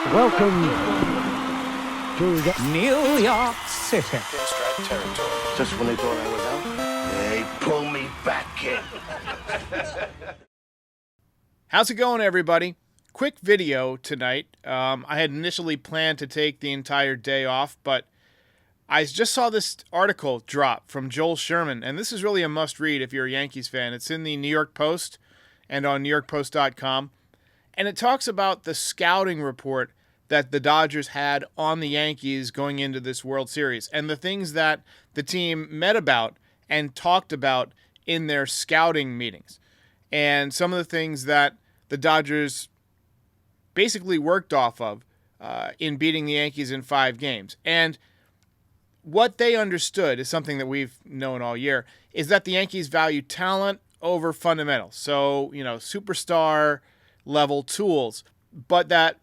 Welcome to the New York City. Pinstripe Territory. Just when they thought I was out, they pull me back in. How's it going, everybody? Quick video tonight. I had initially planned to take the entire day off, but I just saw this article drop from Joel Sherman, and this is really a must-read if you're a Yankees fan. It's in the New York Post and on NewYorkPost.com, and it talks about the scouting report that the Dodgers had on the Yankees going into this World Series and the things that the team met about and talked about in their scouting meetings, and some of the things that the Dodgers basically worked off of in beating the Yankees in 5 games. And what they understood is something that we've known all year, is that the Yankees value talent over fundamentals. So, superstar level tools, but that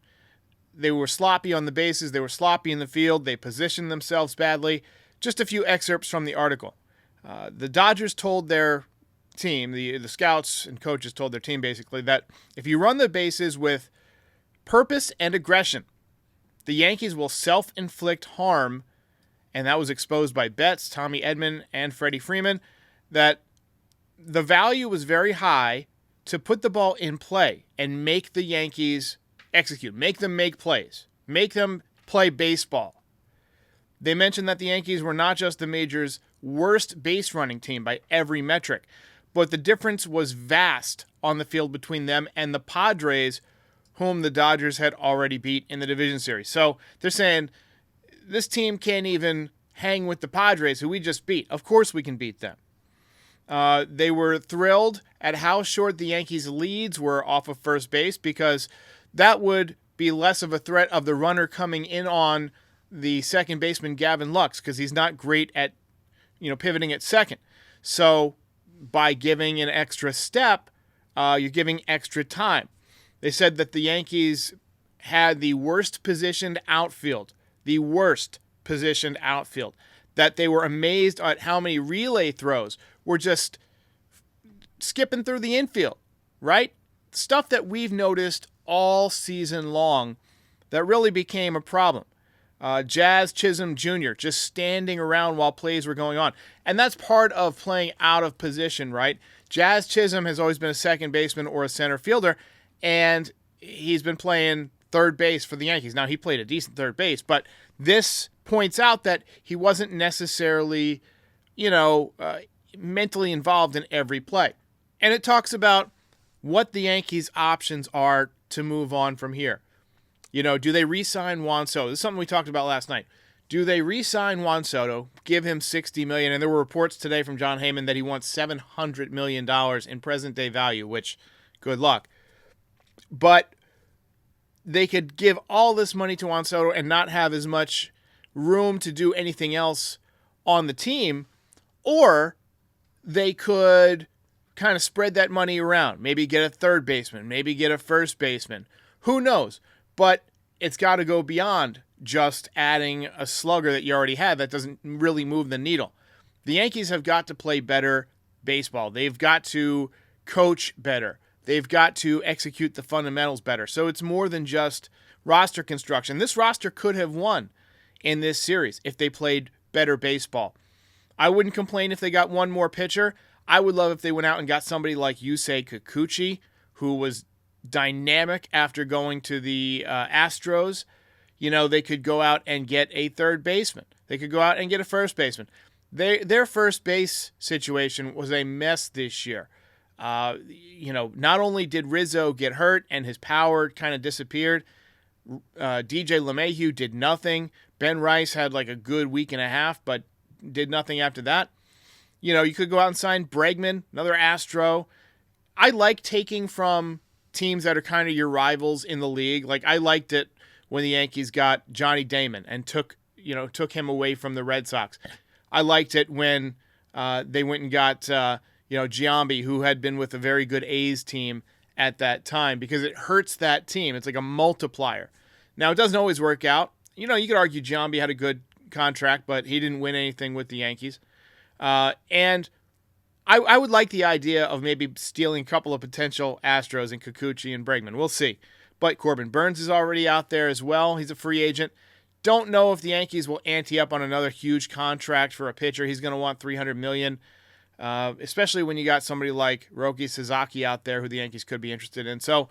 they were sloppy on the bases, they were sloppy in the field, they positioned themselves badly. Just a few excerpts from the article. The Dodgers told their team, the scouts and coaches told their team basically, that if you run the bases with purpose and aggression, the Yankees will self-inflict harm. And that was exposed by Betts, Tommy Edman, and Freddie Freeman, that the value was very high to put the ball in play and make the Yankees execute, make them make plays, make them play baseball. They mentioned that the Yankees were not just the major's worst base running team by every metric, but the difference was vast on the field between them and the Padres, whom the Dodgers had already beat in the division series. So they're saying, this team can't even hang with the Padres, who we just beat. Of course we can beat them. They were thrilled at how short the Yankees' leads were off of first base, because that would be less of a threat of the runner coming in on the second baseman, Gavin Lux, because he's not great at pivoting at second. So by giving an extra step, you're giving extra time. They said that the Yankees had the worst positioned outfield. The worst positioned outfield, that they were amazed at how many relay throws were just skipping through the infield, right? Stuff that we've noticed all season long that really became a problem. Jazz Chisholm Jr. just standing around while plays were going on. And that's part of playing out of position, right? Jazz Chisholm has always been a second baseman or a center fielder, and he's been playing third base for the Yankees. Now, he played a decent third base, but this points out that he wasn't necessarily, mentally involved in every play. And it talks about what the Yankees' options are to move on from here. Do they re-sign Juan Soto? This is something we talked about last night. Do they re-sign Juan Soto, give him $60 million? And there were reports today from John Heyman that he wants $700 million in present-day value, which, good luck. But they could give all this money to Juan Soto and not have as much room to do anything else on the team, or they could kind of spread that money around, maybe get a third baseman, maybe get a first baseman. Who knows? But it's got to go beyond just adding a slugger that you already had that doesn't really move the needle. The Yankees have got to play better baseball. They've got to coach better. They've got to execute the fundamentals better. So it's more than just roster construction. This roster could have won in this series if they played better baseball. I wouldn't complain if they got one more pitcher. I would love if they went out and got somebody like Yusei Kikuchi, who was dynamic after going to the Astros. They could go out and get a third baseman. They could go out and get a first baseman. Their first base situation was a mess this year. Not only did Rizzo get hurt and his power kind of disappeared, DJ LeMahieu did nothing. Ben Rice had like a good week and a half, but did nothing after that. You could go out and sign Bregman, another Astro. I like taking from teams that are kind of your rivals in the league. Like, I liked it when the Yankees got Johnny Damon and took him away from the Red Sox. I liked it when they went and got Giambi, who had been with a very good A's team at that time, because it hurts that team. It's like a multiplier. Now, it doesn't always work out. You could argue Giambi had a good contract, but he didn't win anything with the Yankees. And I would like the idea of maybe stealing a couple of potential Astros in Kikuchi and Bregman. We'll see. But Corbin Burnes is already out there as well. He's a free agent. Don't know if the Yankees will ante up on another huge contract for a pitcher. He's going to want $300 million, especially when you got somebody like Roki Sasaki out there who the Yankees could be interested in. So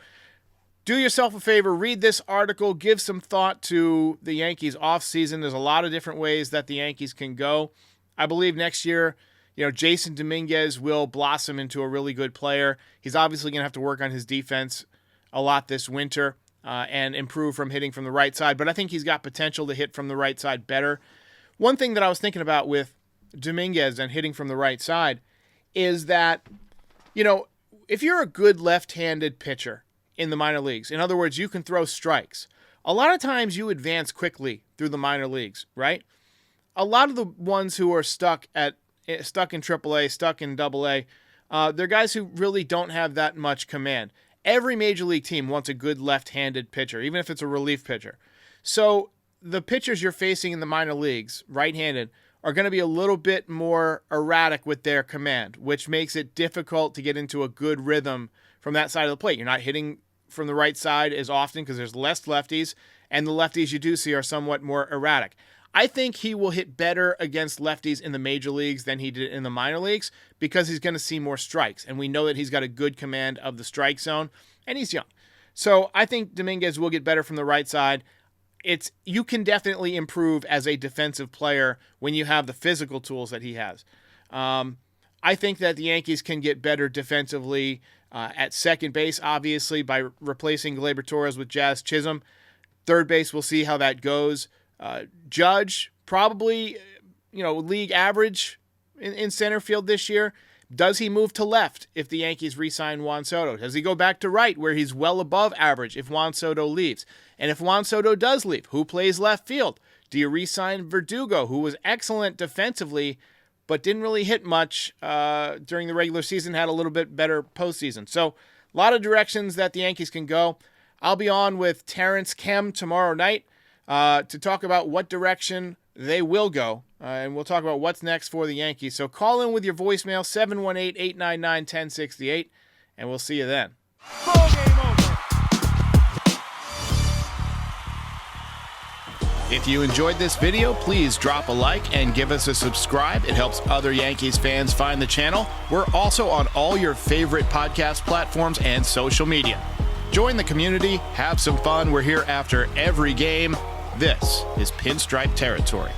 do yourself a favor, read this article, give some thought to the Yankees offseason. There's a lot of different ways that the Yankees can go. I believe next year, Jasson Dominguez will blossom into a really good player. He's obviously going to have to work on his defense a lot this winter and improve from hitting from the right side, but I think he's got potential to hit from the right side better. One thing that I was thinking about with Dominguez and hitting from the right side is that, if you're a good left-handed pitcher in the minor leagues, in other words, you can throw strikes, a lot of times you advance quickly through the minor leagues, right? A lot of the ones who are stuck in AAA, stuck in AA, they're guys who really don't have that much command. Every major league team wants a good left-handed pitcher, even if it's a relief pitcher. So the pitchers you're facing in the minor leagues, right-handed, are going to be a little bit more erratic with their command, which makes it difficult to get into a good rhythm from that side of the plate. You're not hitting from the right side as often because there's less lefties, and the lefties you do see are somewhat more erratic. I think he will hit better against lefties in the major leagues than he did in the minor leagues because he's going to see more strikes. And we know that he's got a good command of the strike zone, and he's young. So I think Dominguez will get better from the right side. You can definitely improve as a defensive player when you have the physical tools that he has. I think that the Yankees can get better defensively at second base, obviously, by replacing Gleyber Torres with Jazz Chisholm. Third base, we'll see how that goes. Judge, probably, league average in center field this year. Does he move to left if the Yankees re-sign Juan Soto? Does he go back to right where he's well above average if Juan Soto leaves? And if Juan Soto does leave, who plays left field? Do you re-sign Verdugo, who was excellent defensively but didn't really hit much during the regular season, had a little bit better postseason? So a lot of directions that the Yankees can go. I'll be on with Terrence Kemp tomorrow night to talk about what direction they will go, and we'll talk about what's next for the Yankees. So call in with your voicemail, 718-899-1068, and we'll see you then. Ball game over. If you enjoyed this video, please drop a like and give us a subscribe. It helps other Yankees fans find the channel. We're also on all your favorite podcast platforms and social media. Join the community, have some fun. We're here after every game. This is Pinstripe Territory.